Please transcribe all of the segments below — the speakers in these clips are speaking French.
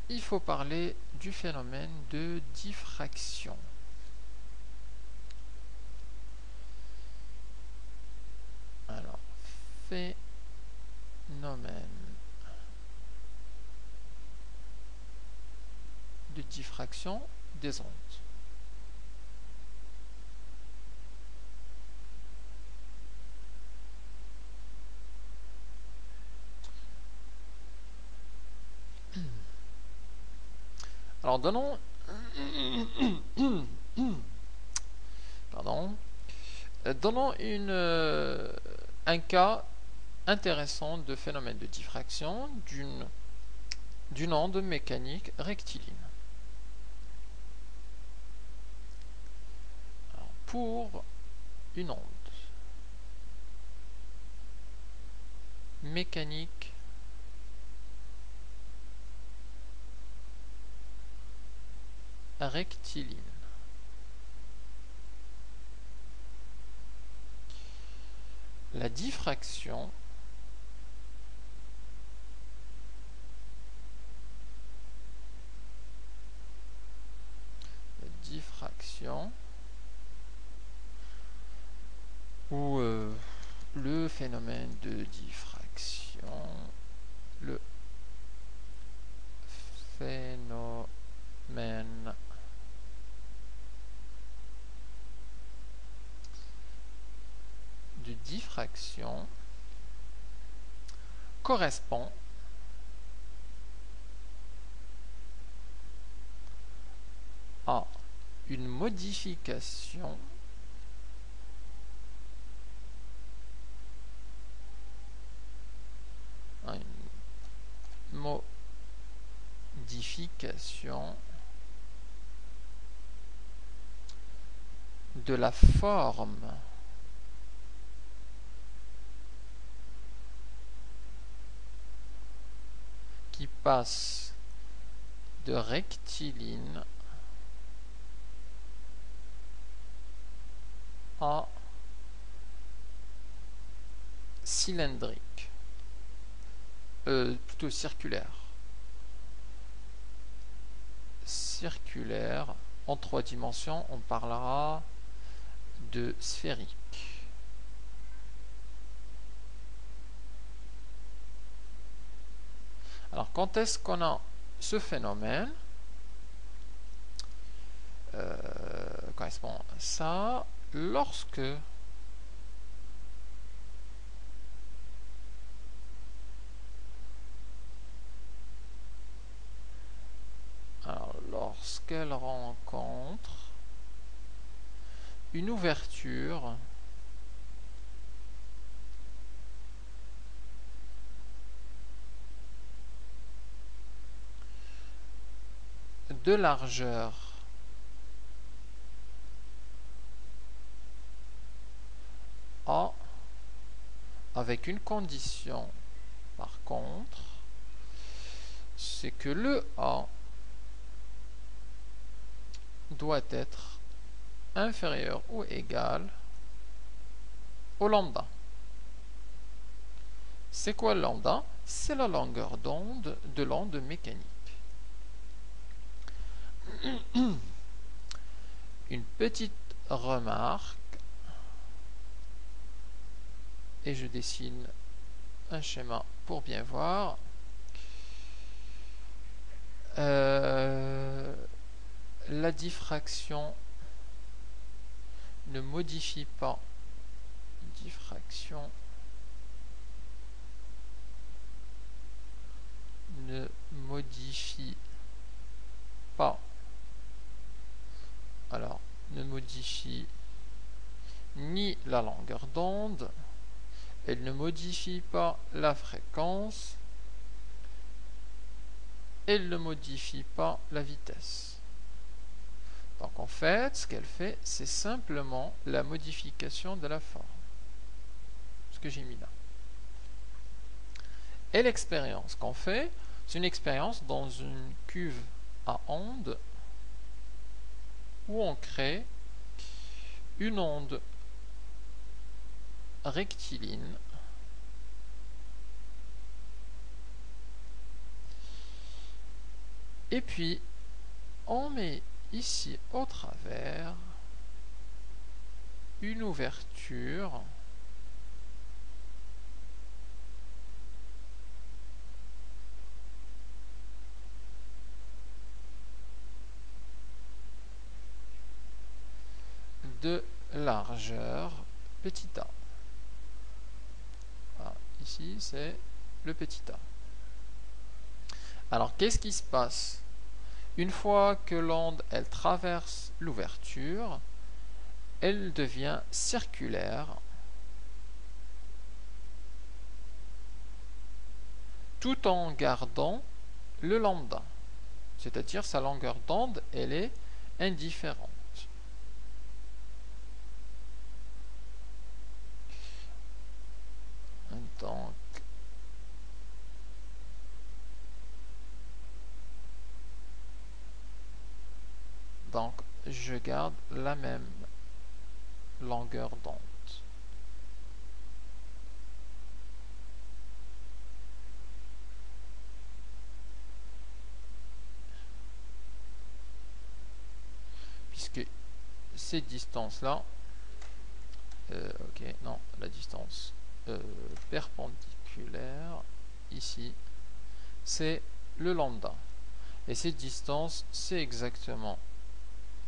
il faut parler du phénomène de diffraction. Alors, phénomène de diffraction des ondes. Alors, donnons un cas intéressant de phénomène de diffraction d'une onde mécanique rectiligne. Alors, pour une onde mécanique rectiligne, la diffraction ou le phénomène de diffraction, le phénomène de diffraction correspond à une modification de la forme qui passe de rectiligne à cylindrique, plutôt circulaire. Circulaire, en 3 dimensions, on parlera de sphérique. Alors, quand est-ce qu'on a ce phénomène? Correspond à ça lorsque lorsqu'elle rencontre une ouverture de largeur A avec une condition par contre, c'est que le A doit être inférieur ou égal au lambda. C'est quoi le lambda? C'est la longueur d'onde de l'onde mécanique. Une petite remarque, et je dessine un schéma pour bien voir. La diffraction ne modifie pas ne modifie ni la longueur d'onde, elle ne modifie pas la fréquence, elle ne modifie pas la vitesse. Donc en fait, ce qu'elle fait, c'est simplement la modification de la forme. Ce que j'ai mis là. Et l'expérience qu'on fait, c'est une expérience dans une cuve à ondes où on crée une onde rectiligne Et puis, on met ici au travers une ouverture de largeur petit a. Voilà, ici, c'est le petit a. Alors, qu'est-ce qui se passe? Une fois que l'onde elle traverse l'ouverture, elle devient circulaire tout en gardant le lambda, c'est-à-dire sa longueur d'onde elle est indifférente. Donc je garde la même longueur d'onde. Puisque ces distances-là, ok, non, la distance perpendiculaire, ici, c'est le lambda. Et cette distance, c'est exactement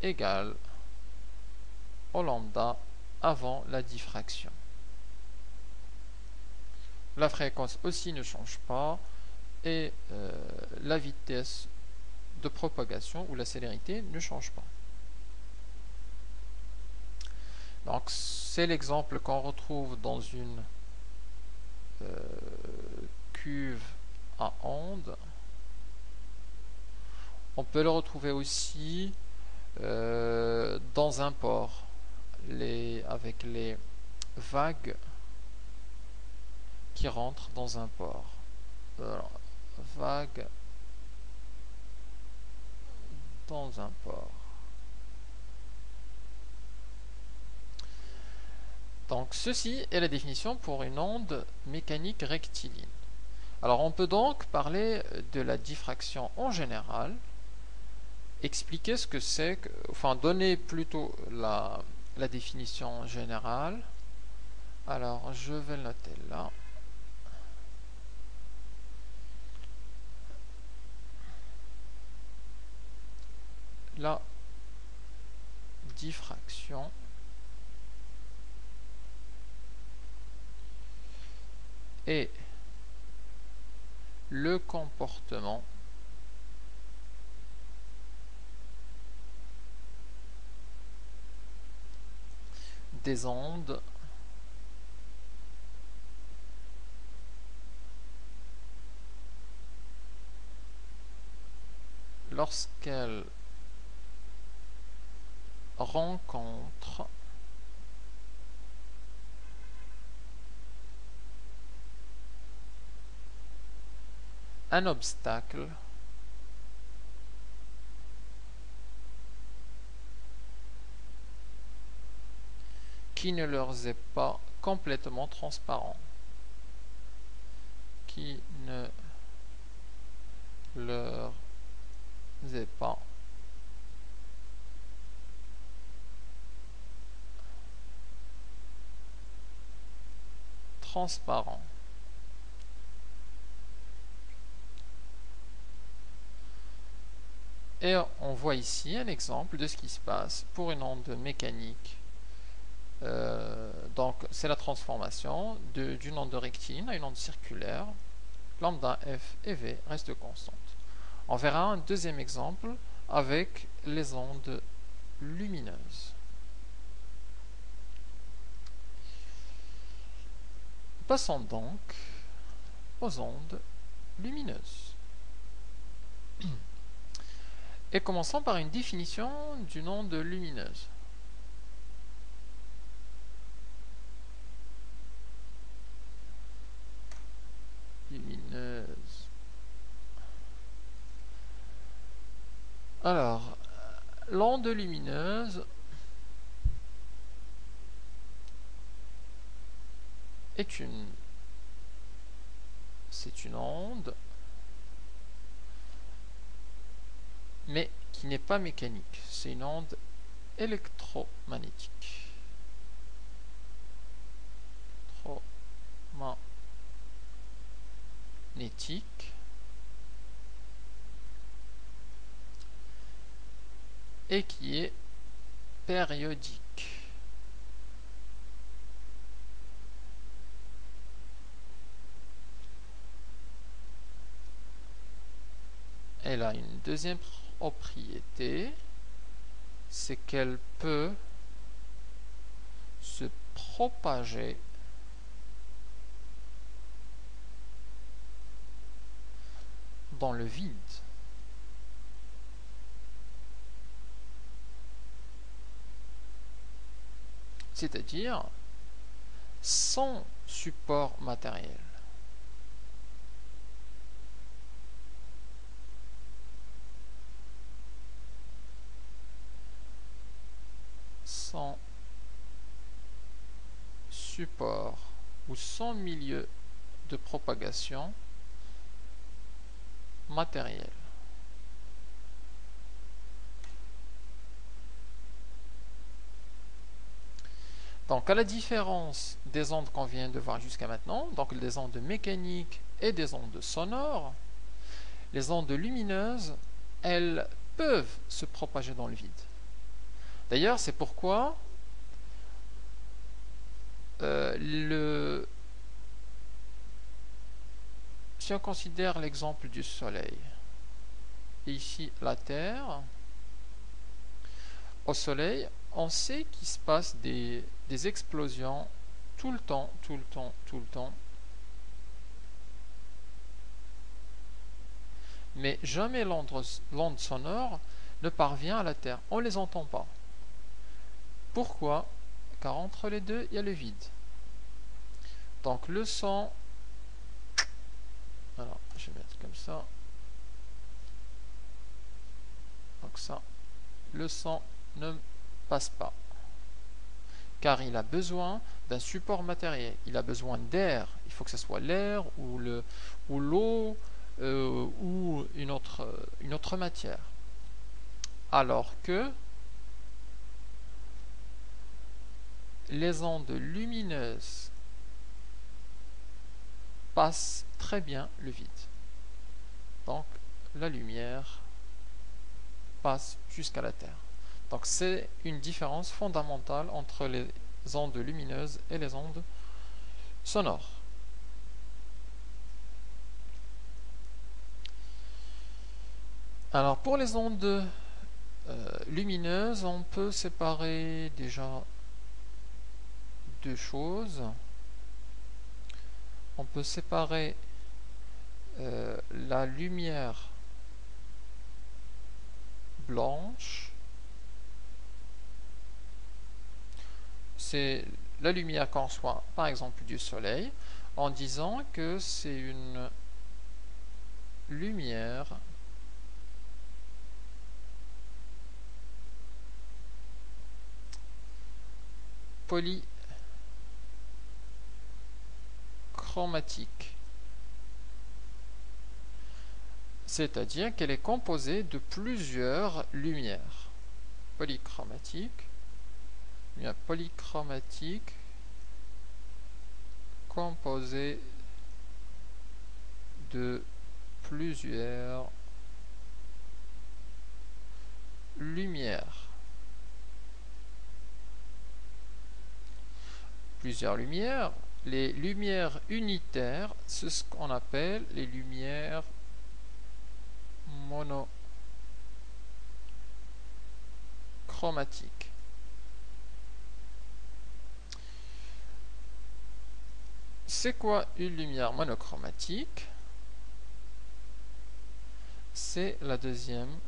égal au lambda avant la diffraction. La fréquence aussi ne change pas et la vitesse de propagation ou la célérité ne change pas. Donc c'est l'exemple qu'on retrouve dans une cuve à ondes. On peut le retrouver aussi dans un port avec les vagues qui rentrent dans un port. Alors, vague dans un port. Donc ceci est la définition pour une onde mécanique rectiligne. Alors on peut donc parler de la diffraction en général, expliquer ce que c'est, enfin donner plutôt la définition générale. Alors je vais le noter là. La diffraction est le comportement des ondes lorsqu'elles rencontrent un obstacle qui ne leur est pas complètement transparent, qui ne leur est pas transparent. Et on voit ici un exemple de ce qui se passe pour une onde mécanique. Donc c'est la transformation d'une onde rectiligne à une onde circulaire. Lambda, F et V restent constantes. On verra un deuxième exemple avec les ondes lumineuses. Passons donc aux ondes lumineuses. Et commençons par une définition d'une onde lumineuse. Lumineuse. Alors, l'onde lumineuse c'est une onde mais qui n'est pas mécanique. C'est une onde électromagnétique. Magnétique. Et qui est périodique. Elle a une deuxième propriété, c'est qu'elle peut se propager dans le vide. C'est-à-dire sans support matériel. Sans support ou sans milieu de propagation matériel. Donc, à la différence des ondes qu'on vient de voir jusqu'à maintenant, donc des ondes mécaniques et des ondes sonores, les ondes lumineuses, elles peuvent se propager dans le vide. D'ailleurs, c'est pourquoi si on considère l'exemple du Soleil, et ici la Terre, au Soleil, on sait qu'il se passe des explosions tout le temps. Mais jamais l'onde sonore ne parvient à la Terre. On ne les entend pas. Pourquoi? Car entre les deux, il y a le vide. Donc le son, alors je vais mettre comme ça. Donc ça, le son ne passe pas. Car il a besoin d'un support matériel. Il a besoin d'air. Il faut que ce soit l'air ou l'eau ou une autre matière. Alors que les ondes lumineuses passent très bien le vide. Donc la lumière passe jusqu'à la Terre. Donc c'est une différence fondamentale entre les ondes lumineuses et les ondes sonores. Alors pour les ondes lumineuses, on peut séparer déjà deux choses. On peut séparer la lumière blanche, c'est la lumière qu'on reçoit par exemple du soleil, en disant que c'est une lumière polychromatique, c'est-à-dire qu'elle est composée de plusieurs lumières. Polychromatique, lumière polychromatique composée de plusieurs lumières. Plusieurs lumières. Les lumières unitaires, c'est ce qu'on appelle les lumières monochromatiques. C'est quoi une lumière monochromatique? C'est la deuxième